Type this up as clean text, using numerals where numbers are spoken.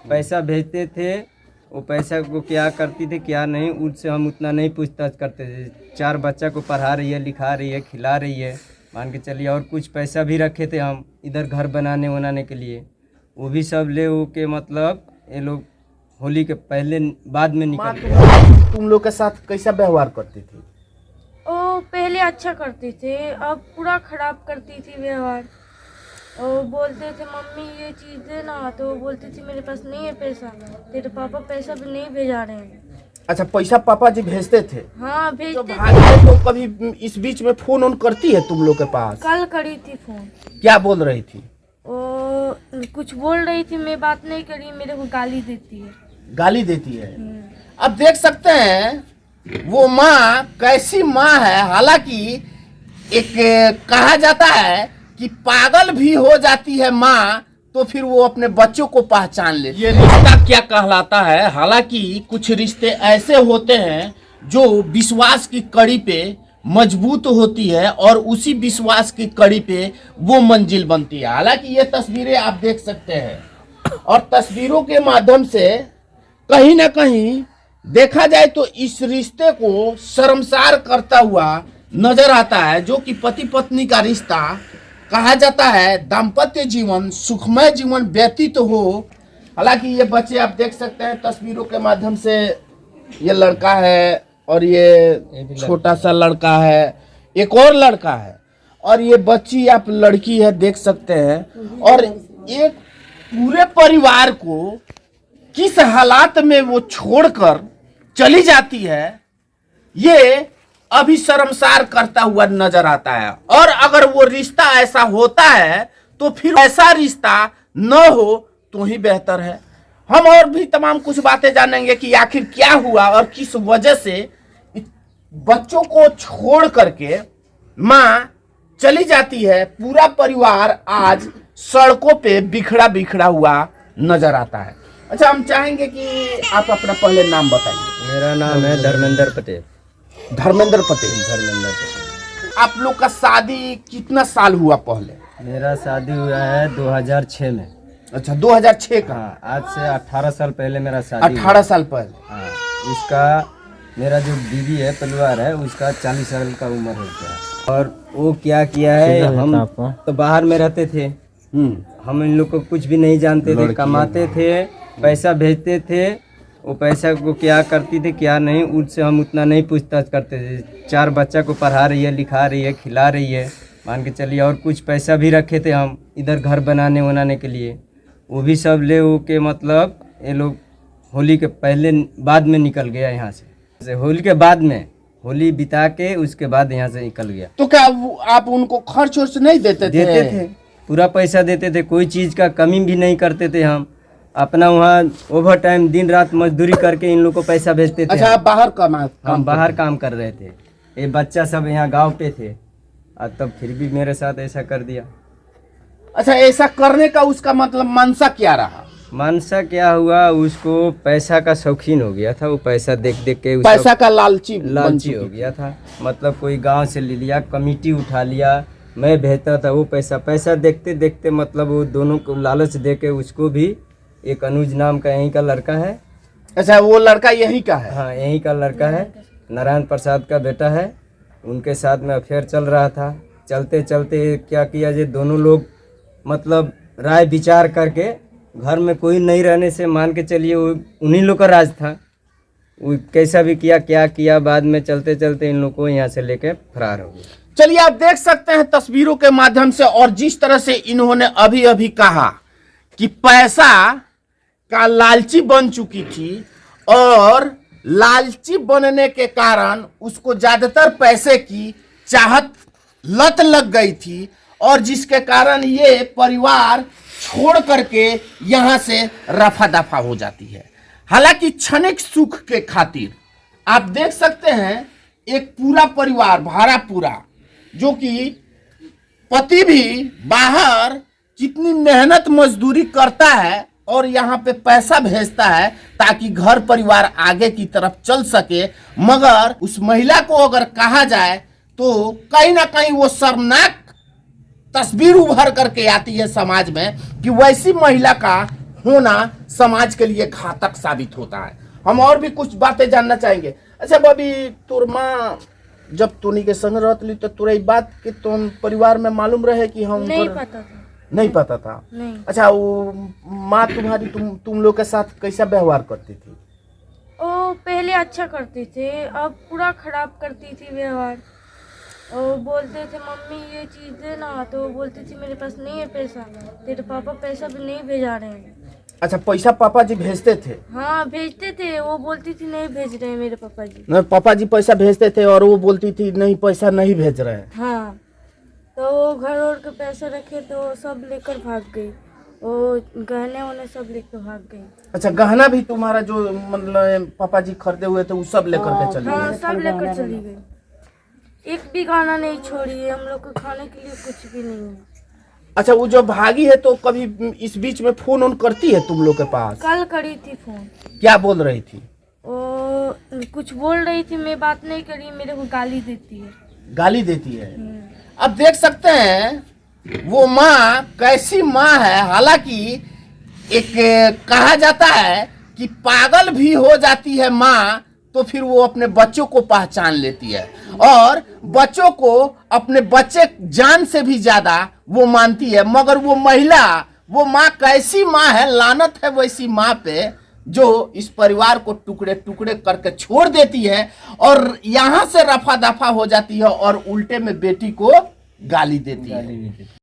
पैसा भेजते थे, वो पैसा को क्या करती थी क्या नहीं, उससे हम उतना नहीं पूछताछ करते थे। 4 बच्चा को पढ़ा रही है, लिखा रही है, खिला रही है, मान के चलिए। और कुछ पैसा भी रखे थे हम इधर घर बनाने के लिए, वो भी सब ले वो के मतलब ये लोग होली के पहले बाद में निकल गए। तुम लोग के साथ कैसा व्यवहार करती थी? वो पहले अच्छा करते थे, अब पूरा खराब करती थी व्यवहार। वो बोलते थे मम्मी ये चीज़ देना, तो वो बोलती थी मेरे पास नहीं है पैसा, तेरे पापा पैसा भी नहीं भेजा रहे हैं। अच्छा, पैसा पापा जी भेजते थे? हाँ तो भेजते थे। भाई तो कभी इस बीच में फोन ऑन करती है तुम लोग के पास? कल करी थी फोन। क्या बोल रही थी? वो कुछ बोल रही थी, मैं बात नहीं करी, मेरे को गाली देती है। गाली देती है। अब देख सकते हैं वो माँ कैसी माँ है। हालांकि एक कहा जाता है कि पागल भी हो जाती है माँ तो फिर वो अपने बच्चों को पहचान ले। ये रिश्ता क्या कहलाता है? हालांकि कुछ रिश्ते ऐसे होते हैं जो विश्वास की कड़ी पे मजबूत होती है और उसी विश्वास की कड़ी पे वो मंजिल बनती है। हालांकि ये तस्वीरें आप देख सकते हैं और तस्वीरों के माध्यम से कहीं ना कहीं देखा जाए तो इस रिश्ते को शर्मसार करता हुआ नजर आता है, जो कि पति पत्नी का रिश्ता कहा जाता है। दाम्पत्य जीवन सुखमय जीवन व्यतीत हो। हालांकि ये बच्चे आप देख सकते हैं तस्वीरों के माध्यम से, ये लड़का है और ये छोटा सा लड़का है, एक और लड़का है और ये बच्ची आप लड़की है देख सकते हैं। और एक पूरे परिवार को किस हालात में वो छोड़कर चली जाती है, ये अभी शर्मसार करता हुआ नजर आता है। और अगर वो रिश्ता ऐसा होता है तो फिर ऐसा रिश्ता न हो तो ही बेहतर है। हम और भी तमाम कुछ बातें जानेंगे कि आखिर क्या हुआ और किस वजह से बच्चों को छोड़ करके माँ चली जाती है। पूरा परिवार आज सड़कों पे बिखरा बिखरा हुआ नजर आता है। अच्छा, हम चाहेंगे कि आप अपना पहले नाम बताइए। मेरा नाम है धर्मेंद्र पटेल। धर्मेंद्र पटेल। धर्मेंद्र पटेल। आप लोग का शादी कितना साल हुआ पहले? मेरा शादी हुआ है 2006 में। अच्छा, 2006 का। हाँ, आज से 18 साल पहले मेरा शादी 18 साल पहले। हाँ, उसका मेरा जो बीवी है परिवार है उसका 40 साल का उम्र हो गया। और वो क्या किया है, हम तो बाहर में रहते थे, हम इन लोग को कुछ भी नहीं जानते थे, कमाते थे, पैसा भेजते थे, वो पैसा को क्या करती थी क्या नहीं, उससे हम उतना नहीं पूछताछ करते थे। 4 बच्चा को पढ़ा रही है, लिखा रही है, खिला रही है, मान के चलिए। और कुछ पैसा भी रखे थे हम इधर घर बनाने के लिए, वो भी सब ले वो के मतलब ये लोग होली के पहले बाद में निकल गया यहाँ से। होली के बाद में होली बिता के उसके बाद यहाँ से निकल गया। तो क्या आप उनको खर्च वर्च नहीं देते थे? देते थे, पूरा पैसा देते थे, कोई चीज़ का कमी भी नहीं करते थे। हम अपना वहाँ ओवर टाइम दिन रात मजदूरी करके इन लोग को पैसा भेजते थे। अच्छा, आप बाहर हम बाहर काम कर रहे थे, ये बच्चा सब यहाँ गांव पे थे, और तब फिर भी मेरे साथ ऐसा कर दिया। अच्छा, ऐसा करने का उसका मतलब मनसा क्या रहा? मनसा क्या हुआ, उसको पैसा का शौकीन हो गया था। वो पैसा देख देख के पैसा का लालची हो गया था। मतलब कोई गांव से ले लिया, कमेटी उठा लिया, मैं भेजता था वो पैसा देखते देखते मतलब वो दोनों को लालच दे के उसको भी, एक अनुज नाम का यहीं का लड़का है। अच्छा, वो लड़का यहीं का है? हाँ, यहीं का लड़का है, नारायण प्रसाद का बेटा है। उनके साथ में अफेयर चल रहा था। चलते चलते क्या किया, ये दोनों लोग मतलब राय विचार करके, घर में कोई नहीं रहने से मान के चलिए वो उन्हीं लोग का राज था। वो कैसा भी किया, क्या किया, बाद में चलते चलते इन लोग को यहाँ से लेके फरार हो गया। चलिए, आप देख सकते हैं तस्वीरों के माध्यम से, और जिस तरह से इन्होंने अभी अभी कहा कि पैसा का लालची बन चुकी थी और लालची बनने के कारण उसको ज्यादातर पैसे की चाहत लत लग गई थी, और जिसके कारण ये परिवार छोड़ करके यहाँ से रफा दफा हो जाती है। हालांकि क्षणिक सुख के खातिर आप देख सकते हैं एक पूरा परिवार भाड़ा पूरा, जो कि पति भी बाहर कितनी मेहनत मजदूरी करता है और यहाँ पे पैसा भेजता है ताकि घर परिवार आगे की तरफ चल सके। मगर उस महिला को अगर कहा जाए तो कहीं ना कहीं वो शर्मनाक तस्वीर उभर करके आती है समाज में कि वैसी महिला का होना समाज के लिए घातक साबित होता है। हम और भी कुछ बातें जानना चाहेंगे। अच्छा बबी, तोर माँ जब तोनी के संग रहत ली तो तोरा ई बात के तुम परिवार में मालूम रहे कि हम नहीं पता था। नहीं पता था? नहीं। अच्छा, वो माँ तुम्हारी तुम लोग के साथ कैसा व्यवहार करती थी? वो पहले अच्छा करते थे, अब पूरा खराब करती थी व्यवहार। और बोलते थे मम्मी ये चीज़ देना, तो वो बोलती थी मेरे पास नहीं है पैसा, तेरे पापा पैसा भी नहीं भेजा रहे हैं। अच्छा, पैसा पापा जी भेजते थे? हाँ भेजते थे, वो बोलती थी नहीं भेज रहे हैं मेरे पापा जी। नहीं, पापा जी पैसा भेजते थे और वो बोलती थी नहीं पैसा नहीं भेज रहे हैं। हाँ, तो वो घर और के पैसे रखे तो सब लेकर भाग गई, वो गहने उन्हें सब लेकर भाग गई। अच्छा, गहना भी तुम्हारा जो मतलब पापा जी खरीदे हुए थे वो सब लेकर के चली हाँ गई? सब लेकर चली गई, एक भी गाना नहीं छोड़ी है। हम लोग को खाने के लिए कुछ भी नहीं है। अच्छा, वो जो भागी है तो कभी इस बीच में फोन ऑन करती है तुम लोग के पास? कल करी थी फोन। क्या बोल रही थी? वो कुछ बोल रही थी, मैं बात नहीं करी, मेरे को गाली देती है। गाली देती है? अब देख सकते हैं वो माँ कैसी माँ है। हालांकि एक कहा जाता है कि पागल भी हो जाती है माँ तो फिर वो अपने बच्चों को पहचान लेती है और बच्चों को अपने बच्चे जान से भी ज्यादा वो मानती है। मगर वो महिला, वो माँ कैसी माँ है, लानत है वैसी माँ पे जो इस परिवार को टुकड़े टुकड़े करके छोड़ देती है और यहाँ से रफा दफा हो जाती है और उल्टे में बेटी को गाली देती है।